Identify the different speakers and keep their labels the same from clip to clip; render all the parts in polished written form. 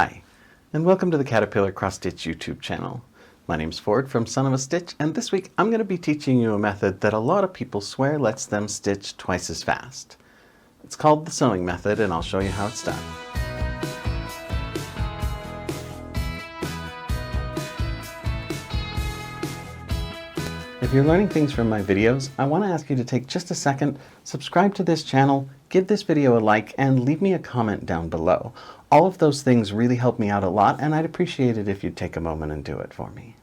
Speaker 1: Hi, and welcome to the Caterpillar Cross Stitch YouTube channel. My name's Ford from Son of a Stitch, and this week I'm going to be teaching you a method that a lot of people swear lets them stitch twice as fast. It's called the sewing method, and I'll show you how it's done. If you're learning things from my videos, I want to ask you to take just a second, subscribe to this channel, give this video a like, and leave me a comment down below. All of those things really help me out a lot, and I'd appreciate it if you'd take a moment and do it for me.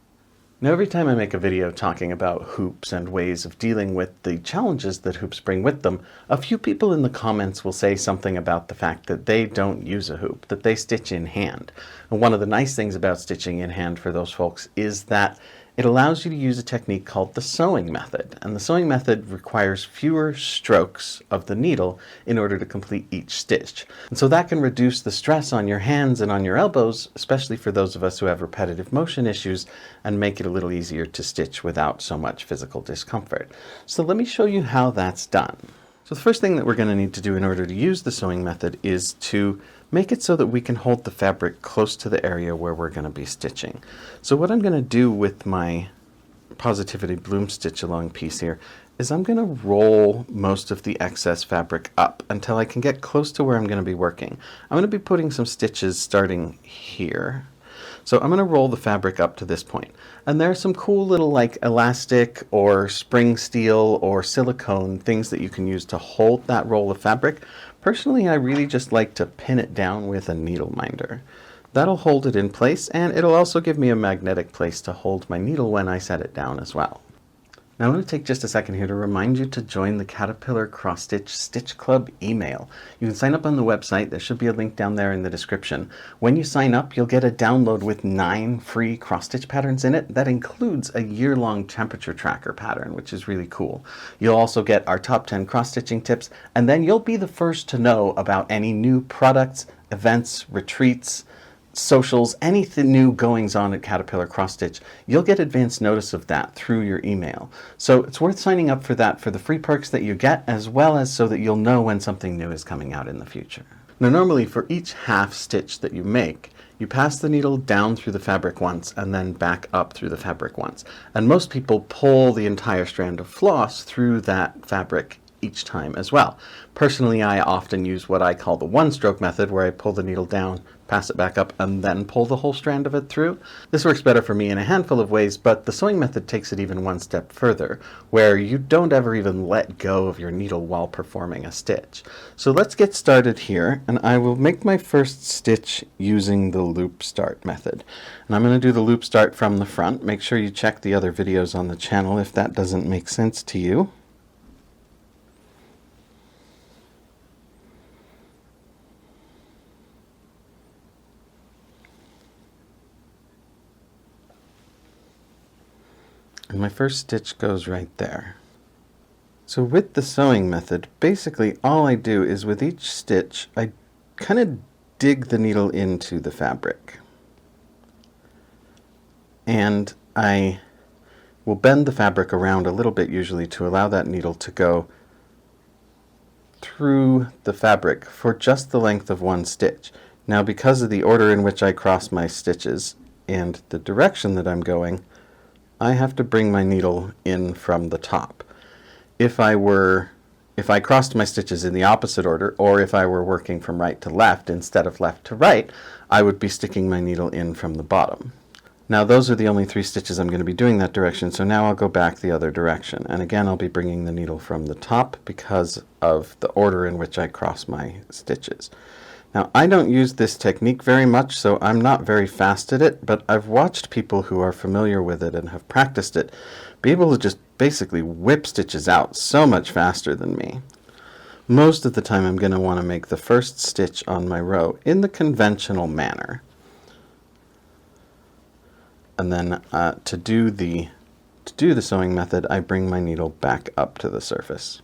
Speaker 1: Now, every time I make a video talking about hoops and ways of dealing with the challenges that hoops bring with them, a few people in the comments will say something about the fact that they don't use a hoop, that they stitch in hand. And one of the nice things about stitching in hand for those folks is that it allows you to use a technique called the sewing method. And the sewing method requires fewer strokes of the needle in order to complete each stitch. And so that can reduce the stress on your hands and on your elbows, especially for those of us who have repetitive motion issues, and make it a little easier to stitch without so much physical discomfort. So let me show you how that's done. So the first thing that we're going to need to do in order to use the sewing method is to make it so that we can hold the fabric close to the area where we're going to be stitching. So what I'm going to do with my Positivity Bloom Stitch Along piece here is I'm going to roll most of the excess fabric up until I can get close to where I'm going to be working. I'm going to be putting some stitches starting here. So I'm going to roll the fabric up to this point. And there are some cool little like elastic or spring steel or silicone things that you can use to hold that roll of fabric. Personally, I really just like to pin it down with a needle minder. That'll hold it in place, and it'll also give me a magnetic place to hold my needle when I set it down as well. Now I'm going to take just a second here to remind you to join the Caterpillar Cross Stitch Stitch Club email. You can sign up on the website. There should be a link down there in the description. When you sign up, you'll get a download with 9 free cross stitch patterns in it. That includes a year-long temperature tracker pattern, which is really cool. You'll also get our top 10 cross stitching tips, and then you'll be the first to know about any new products, events, retreats, socials, anything new goings on at Caterpillar Cross Stitch. You'll get advance notice of that through your email. So it's worth signing up for that, for the free perks that you get, as well as so that you'll know when something new is coming out in the future. Now normally for each half stitch that you make, you pass the needle down through the fabric once and then back up through the fabric once. And most people pull the entire strand of floss through that fabric each time as well. Personally, I often use what I call the one-stroke method, where I pull the needle down, pass it back up, and then pull the whole strand of it through. This works better for me in a handful of ways, but the sewing method takes it even one step further, where you don't ever even let go of your needle while performing a stitch. So let's get started here, and I will make my first stitch using the loop start method. And I'm going to do the loop start from the front. Make sure you check the other videos on the channel if that doesn't make sense to you. And my first stitch goes right there. So with the sewing method, basically all I do is with each stitch, I kind of dig the needle into the fabric. And I will bend the fabric around a little bit usually to allow that needle to go through the fabric for just the length of one stitch. Now, because of the order in which I cross my stitches and the direction that I'm going, I have to bring my needle in from the top. If I crossed my stitches in the opposite order, or if I were working from right to left instead of left to right, I would be sticking my needle in from the bottom. Now those are the only 3 stitches I'm going to be doing that direction, so now I'll go back the other direction. And again, I'll be bringing the needle from the top because of the order in which I cross my stitches. Now, I don't use this technique very much, so I'm not very fast at it, but I've watched people who are familiar with it and have practiced it be able to just basically whip stitches out so much faster than me. Most of the time I'm going to want to make the first stitch on my row in the conventional manner. And then to do the sewing method, I bring my needle back up to the surface.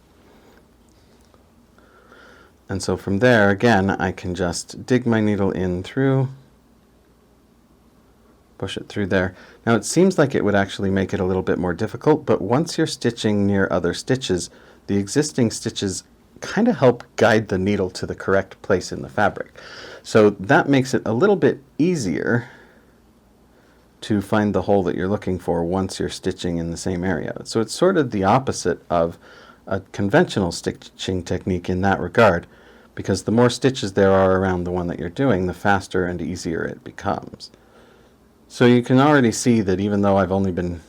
Speaker 1: And so from there, again, I can just dig my needle in through, push it through there. Now it seems like it would actually make it a little bit more difficult, but once you're stitching near other stitches, the existing stitches kind of help guide the needle to the correct place in the fabric. So that makes it a little bit easier to find the hole that you're looking for once you're stitching in the same area. So it's sort of the opposite of a conventional stitching technique in that regard, because the more stitches there are around the one that you're doing, the faster and easier it becomes. So you can already see that even though I've only been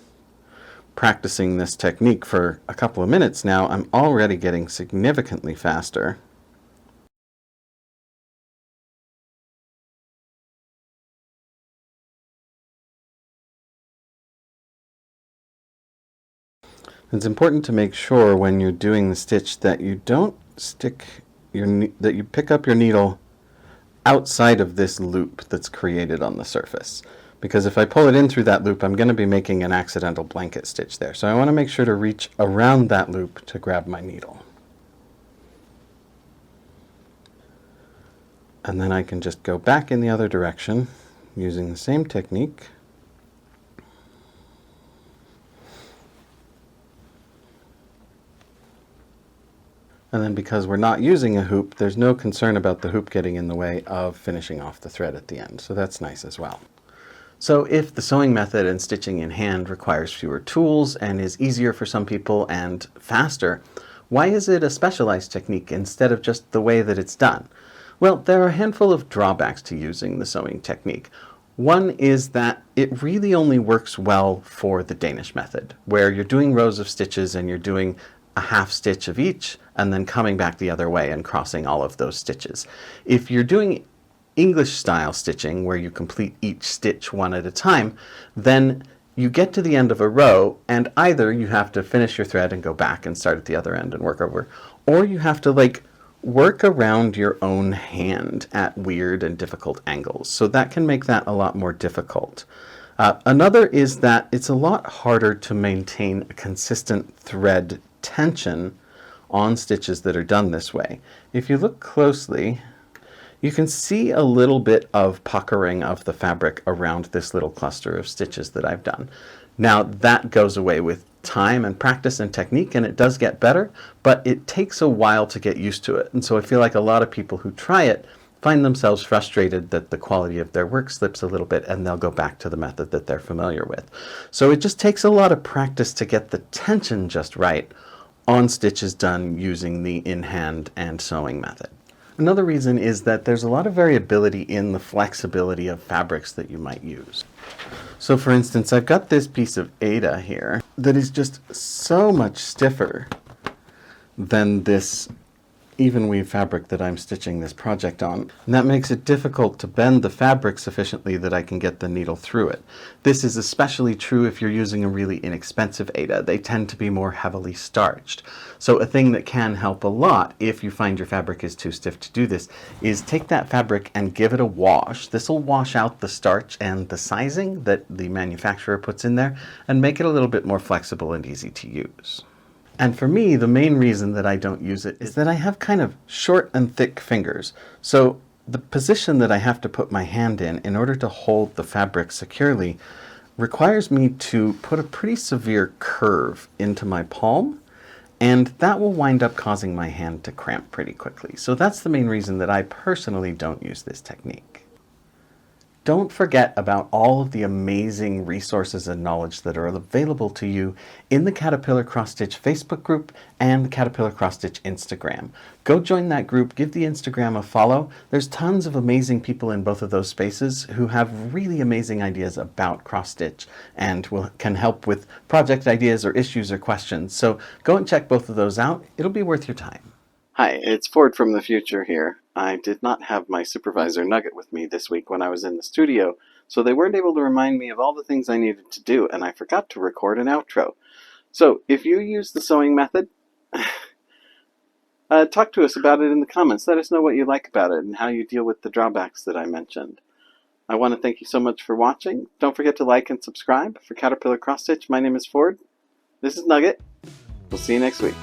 Speaker 1: practicing this technique for a couple of minutes now, I'm already getting significantly faster. It's important to make sure when you're doing the stitch that you don't that you pick up your needle outside of this loop that's created on the surface. Because if I pull it in through that loop, I'm going to be making an accidental blanket stitch there. So I want to make sure to reach around that loop to grab my needle. And then I can just go back in the other direction using the same technique. And then because we're not using a hoop, there's no concern about the hoop getting in the way of finishing off the thread at the end. So that's nice as well. So if the sewing method and stitching in hand requires fewer tools and is easier for some people and faster, why is it a specialized technique instead of just the way that it's done? Well, there are a handful of drawbacks to using the sewing technique. One is that it really only works well for the Danish method, where you're doing rows of stitches and you're doing a half stitch of each and then coming back the other way and crossing all of those stitches. If you're doing English style stitching, where you complete each stitch one at a time, then you get to the end of a row and either you have to finish your thread and go back and start at the other end and work over, or you have to work around your own hand at weird and difficult angles. So that can make that a lot more difficult. Another is that it's a lot harder to maintain a consistent thread tension on stitches that are done this way. If you look closely, you can see a little bit of puckering of the fabric around this little cluster of stitches that I've done. Now that goes away with time and practice and technique, and it does get better, but it takes a while to get used to it. And so I feel like a lot of people who try it find themselves frustrated that the quality of their work slips a little bit, and they'll go back to the method that they're familiar with. So it just takes a lot of practice to get the tension just right on stitches done using the in-hand and sewing method. Another reason is that there's a lot of variability in the flexibility of fabrics that you might use. So for instance, I've got this piece of Aida here that is just so much stiffer than this even weave fabric that I'm stitching this project on. And that makes it difficult to bend the fabric sufficiently that I can get the needle through it. This is especially true if you're using a really inexpensive Aida. They tend to be more heavily starched. So a thing that can help a lot if you find your fabric is too stiff to do this is take that fabric and give it a wash. This will wash out the starch and the sizing that the manufacturer puts in there and make it a little bit more flexible and easy to use. And for me, the main reason that I don't use it is that I have kind of short and thick fingers. So the position that I have to put my hand in order to hold the fabric securely requires me to put a pretty severe curve into my palm, and that will wind up causing my hand to cramp pretty quickly. So that's the main reason that I personally don't use this technique. Don't forget about all of the amazing resources and knowledge that are available to you in the Caterpillar Cross Stitch Facebook group and the Caterpillar Cross Stitch Instagram. Go join that group, give the Instagram a follow. There's tons of amazing people in both of those spaces who have really amazing ideas about cross stitch and can help with project ideas or issues or questions. So go and check both of those out. It'll be worth your time. Hi, it's Ford from the future here. I did not have my supervisor Nugget with me this week when I was in the studio, so they weren't able to remind me of all the things I needed to do, and I forgot to record an outro. So if you use the sewing method, talk to us about it in the comments. Let us know what you like about it and how you deal with the drawbacks that I mentioned. I want to thank you so much for watching. Don't forget to like and subscribe. For Caterpillar Cross Stitch, my name is Ford. This is Nugget. We'll see you next week.